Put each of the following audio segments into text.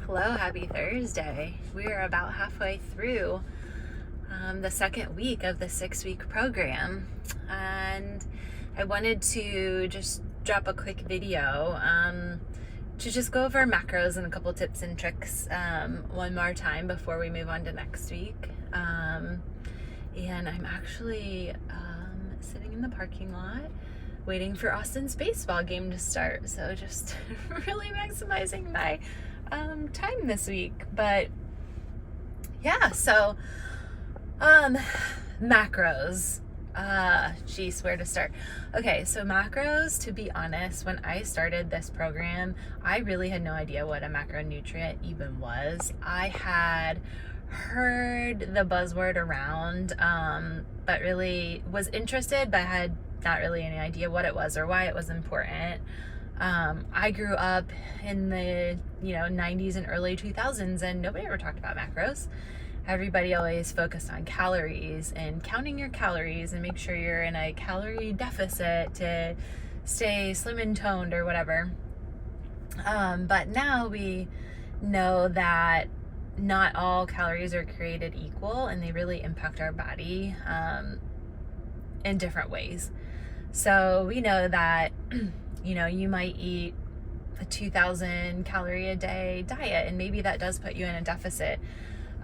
Hello, happy Thursday. We are about halfway through the second week of the 6-week program, and I wanted to just drop a quick video to just go over macros and a couple tips and tricks one more time before we move on to next week. And I'm actually sitting in the parking lot waiting for Austin's baseball game to start, so just really maximizing my time this week. But yeah, so macros, geez, where to start? Okay, so macros, to be honest, when I started this program, I really had no idea what a macronutrient even was. I had heard the buzzword around, but really was interested, but had not really any idea what it was or why it was important. I grew up in the 90s and early 2000s, and nobody ever talked about macros. Everybody always focused on calories and counting your calories and make sure you're in a calorie deficit to stay slim and toned or whatever. But now we know that not all calories are created equal, and they really impact our body in different ways. So we know that you might eat a 2,000 calorie a day diet, and maybe that does put you in a deficit,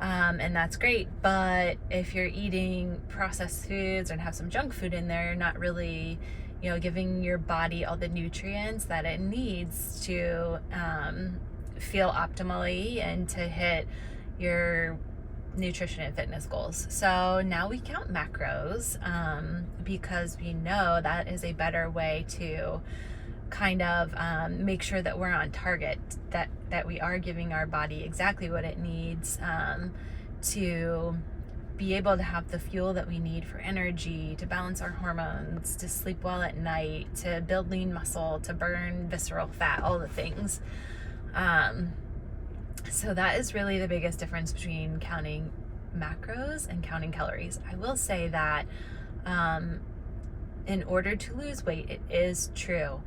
and that's great. But if you're eating processed foods and have some junk food in there, you're not really giving your body all the nutrients that it needs to feel optimally and to hit your nutrition and fitness goals. So now we count macros because we know that is a better way to kind of make sure that we're on target, that we are giving our body exactly what it needs to be able to have the fuel that we need for energy, to balance our hormones, to sleep well at night, to build lean muscle, to burn visceral fat, all the things. So that is really the biggest difference between counting macros and counting calories. I will say that in order to lose weight, it is true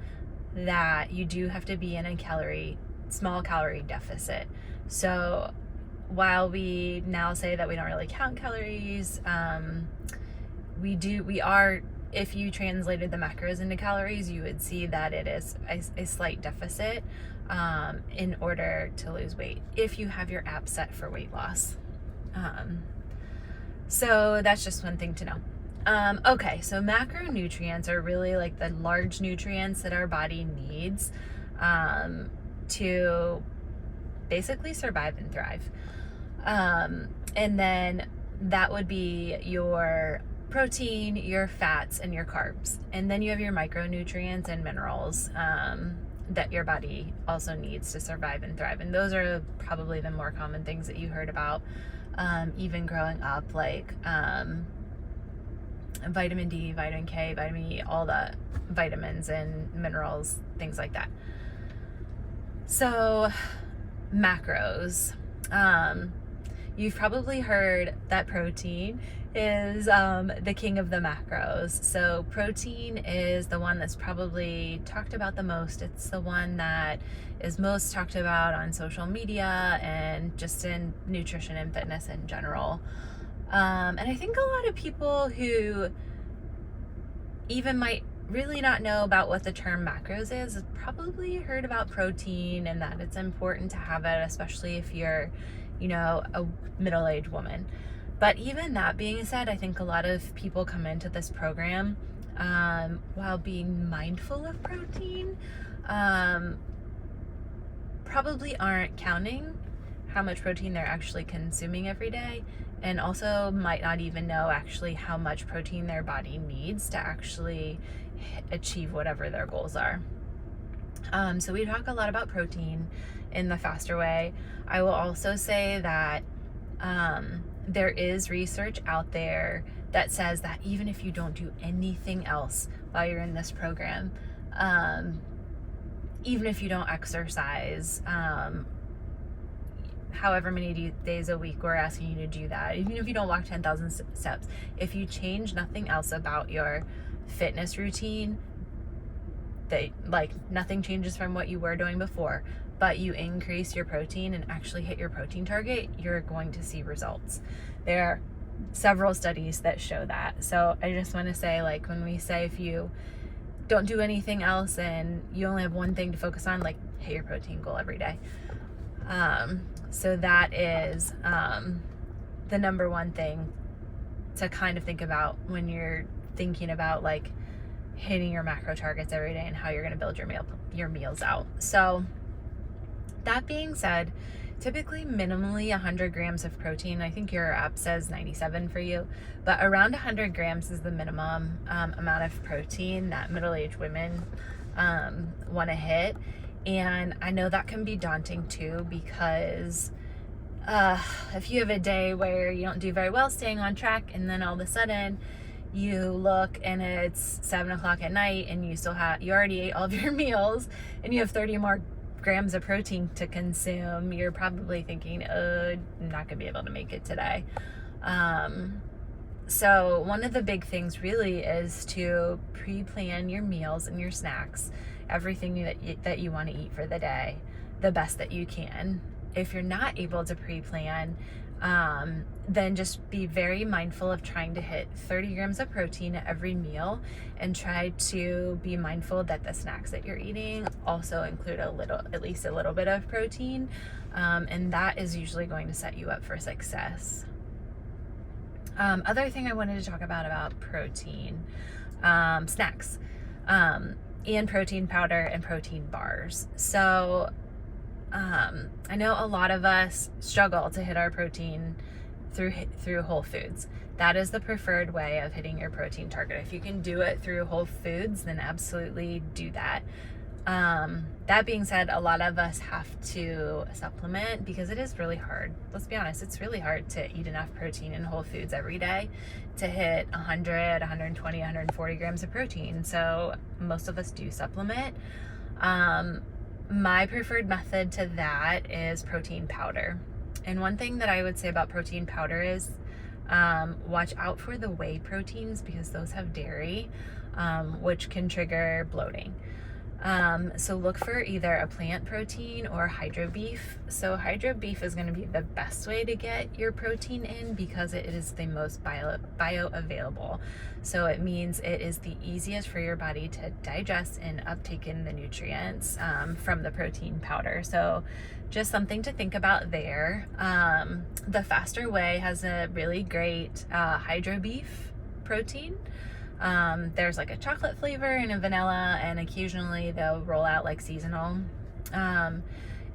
that you do have to be in a small calorie deficit. So while we now say that we don't really count calories, we are, if you translated the macros into calories, you would see that it is a slight deficit in order to lose weight if you have your app set for weight loss. So that's just one thing to know. Okay, so macronutrients are really like the large nutrients that our body needs to basically survive and thrive. And then that would be your protein, your fats, and your carbs. And then you have your micronutrients and minerals that your body also needs to survive and thrive. And those are probably the more common things that you heard about even growing up, like vitamin D, vitamin K, vitamin E, all the vitamins and minerals, things like that. So macros. You've probably heard that protein is the king of the macros. So protein is the one that's probably talked about the most. It's the one that is most talked about on social media and just in nutrition and fitness in general. And I think a lot of people who even might really not know about what the term macros is have probably heard about protein and that it's important to have it, especially if you're a middle-aged woman. But even that being said, I think a lot of people come into this program while being mindful of protein, probably aren't counting how much protein they're actually consuming every day, and also might not even know actually how much protein their body needs to actually achieve whatever their goals are. So we talk a lot about protein in the Faster Way. I will also say that there is research out there that says that even if you don't do anything else while you're in this program, even if you don't exercise, however many days a week we're asking you to do that, even if you don't walk 10,000 steps, if you change nothing else about your fitness routine, nothing changes from what you were doing before, but you increase your protein and actually hit your protein target, you're going to see results. There are several studies that show that. So I just want to say, like, when we say if you don't do anything else and you only have one thing to focus on, like, hit your protein goal every day. So that is the number one thing to kind of think about when you're thinking about like hitting your macro targets every day and how you're going to build your meals out. So that being said, typically minimally 100 grams of protein. I think your app says 97 for you, but around 100 grams is the minimum amount of protein that middle-aged women want to hit. And I know that can be daunting too, because if you have a day where you don't do very well staying on track, and then all of a sudden you look and it's 7 o'clock at night and you already ate all of your meals and you have 30 more grams of protein to consume, you're probably thinking, I'm not gonna be able to make it today. So one of the big things really is to pre-plan your meals and your snacks, everything that you want to eat for the day, the best that you can. If you're not able to pre-plan, then just be very mindful of trying to hit 30 grams of protein at every meal, and try to be mindful that the snacks that you're eating also include at least a little bit of protein. And that is usually going to set you up for success. Other thing I wanted to talk about protein, snacks, and protein powder and protein bars. So I know a lot of us struggle to hit our protein through Whole Foods. That is the preferred way of hitting your protein target. If you can do it through Whole Foods, then absolutely do that. That being said, a lot of us have to supplement because it is really hard. Let's be honest, it's really hard to eat enough protein in Whole Foods every day to hit 100, 120, 140 grams of protein. So most of us do supplement. My preferred method to that is protein powder. And one thing that I would say about protein powder is watch out for the whey proteins, because those have dairy, which can trigger bloating. So look for either a plant protein or hydro beef. So hydro beef is going to be the best way to get your protein in because it is the most bioavailable. So it means it is the easiest for your body to digest and uptake in the nutrients from the protein powder. So just something to think about there. The Faster Whey has a really great hydro beef protein. There's like a chocolate flavor and a vanilla, and occasionally they'll roll out like seasonal.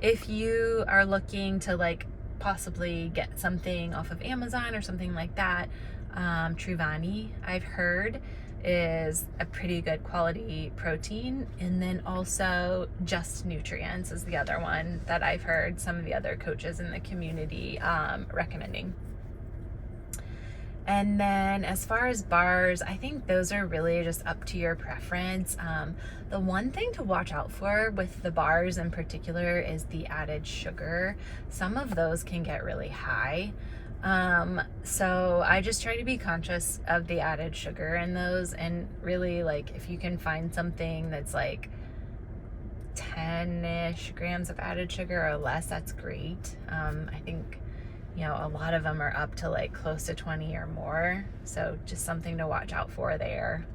If you are looking to like possibly get something off of Amazon or something like that, Truvani, I've heard, is a pretty good quality protein. And then also Just Nutrients is the other one that I've heard some of the other coaches in the community recommending. And then as far as bars, I think those are really just up to your preference. The one thing to watch out for with the bars in particular is the added sugar. Some of those can get really high. So I just try to be conscious of the added sugar in those, and really, like, if you can find something that's like 10-ish grams of added sugar or less, that's great. I think, a lot of them are up to like close to 20 or more. So just something to watch out for there.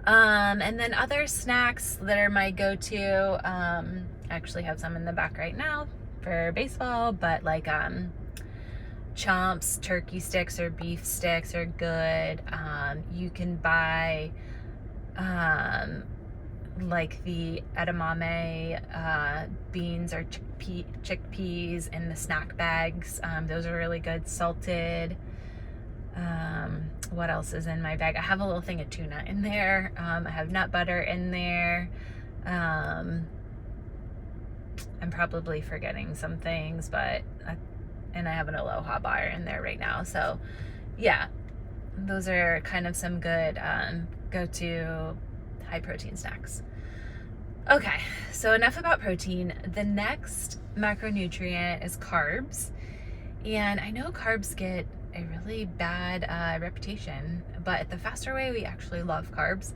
And then other snacks that are my go-to, I actually have some in the back right now for baseball, but like, Chomps turkey sticks or beef sticks are good. You can buy, like the edamame beans or chickpeas in the snack bags. Those are really good. Salted. What else is in my bag? I have a little thing of tuna in there. I have nut butter in there. I'm probably forgetting some things, but and I have an Aloha bar in there right now. So yeah, those are kind of some good go-to high protein snacks. Okay, so enough about protein. The next macronutrient is carbs. And I know carbs get a really bad reputation, but at the Faster Whey, we actually love carbs.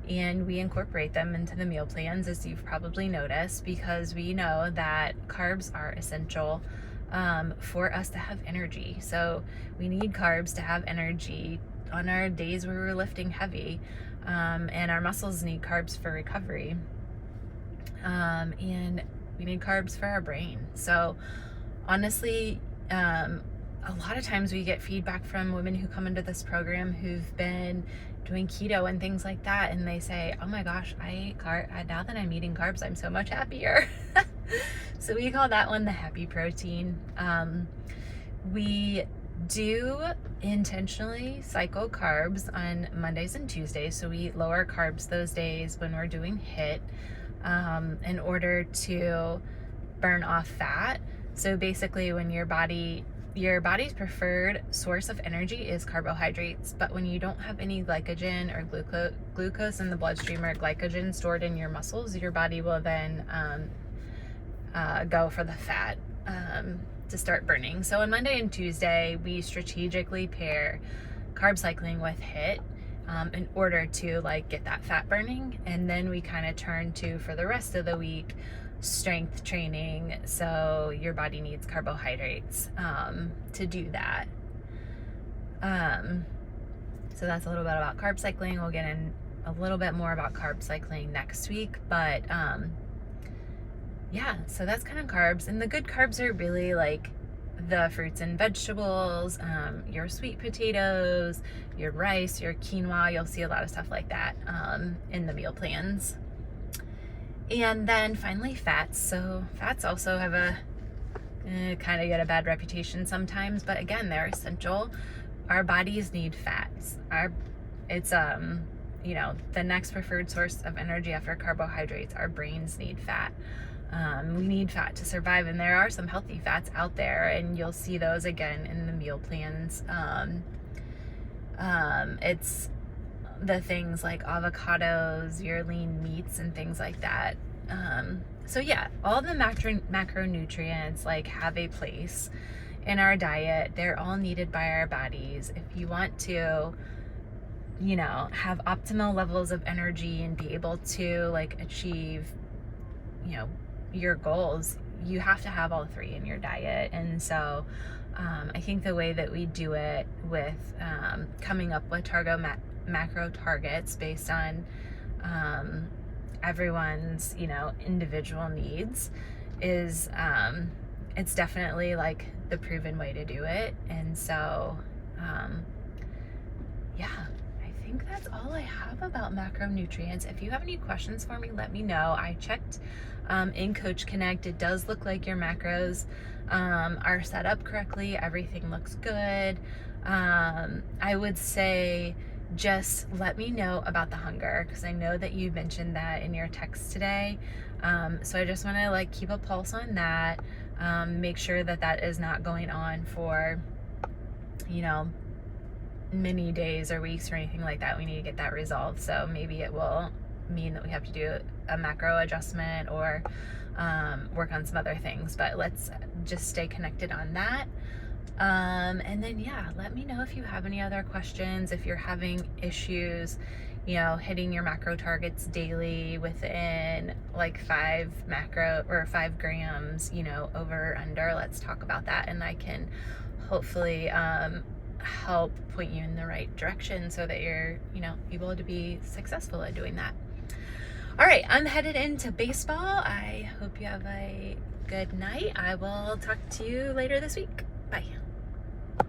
and we incorporate them into the meal plans, as you've probably noticed, because we know that carbs are essential for us to have energy. So we need carbs to have energy on our days where we're lifting heavy, and our muscles need carbs for recovery, and we need carbs for our brain. So honestly, a lot of times we get feedback from women who come into this program who've been doing keto and things like that, and they say, oh my gosh, now that I'm eating carbs, I'm so much happier. So we call that one the happy protein. We do intentionally cycle carbs on Mondays and Tuesdays, so we eat lower carbs those days when we're doing HIIT, in order to burn off fat. So basically, when your body's preferred source of energy is carbohydrates, but when you don't have any glycogen or glucose in the bloodstream, or glycogen stored in your muscles, your body will then go for the fat to start burning. So on Monday and Tuesday, we strategically pair carb cycling with HIIT in order to get that fat burning, and then we kind of turn to, for the rest of the week, strength training. So your body needs carbohydrates to do that. So that's a little bit about carb cycling. We'll get in a little bit more about carb cycling next week, but yeah, so that's kind of carbs. And the good carbs are really the fruits and vegetables, your sweet potatoes, your rice, your quinoa. You'll see a lot of stuff like that in the meal plans. And then finally, fats. So fats also have kind of get a bad reputation sometimes, but again, they're essential. Our bodies need fats. It's the next preferred source of energy after carbohydrates. Our brains need fat. We need fat to survive, and there are some healthy fats out there, and you'll see those again in the meal plans. It's the things like avocados, your lean meats, and things like that. So yeah, all the macronutrients have a place in our diet. They're all needed by our bodies. If you want to, have optimal levels of energy and be able to achieve, your goals, you have to have all three in your diet. And so I think the way that we do it with coming up with macro targets based on everyone's individual needs is it's definitely the proven way to do it. And so yeah, I think that's all I have about macronutrients. If you have any questions for me, let me know. I checked in Coach Connect. It does look like your macros are set up correctly. Everything looks good. I would say just let me know about the hunger, because I know that you mentioned that in your text today. So I just want to keep a pulse on that. Make sure that that is not going on for many days or weeks or anything like that. We need to get that resolved. So maybe it will mean that we have to do a macro adjustment or work on some other things, but let's just stay connected on that. And then yeah, let me know if you have any other questions, if you're having issues hitting your macro targets daily within 5 grams over or under. Let's talk about that, and I can hopefully help point you in the right direction so that you're able to be successful at doing that. All right, I'm headed into baseball. I hope you have a good night. I will talk to you later this week. Bye.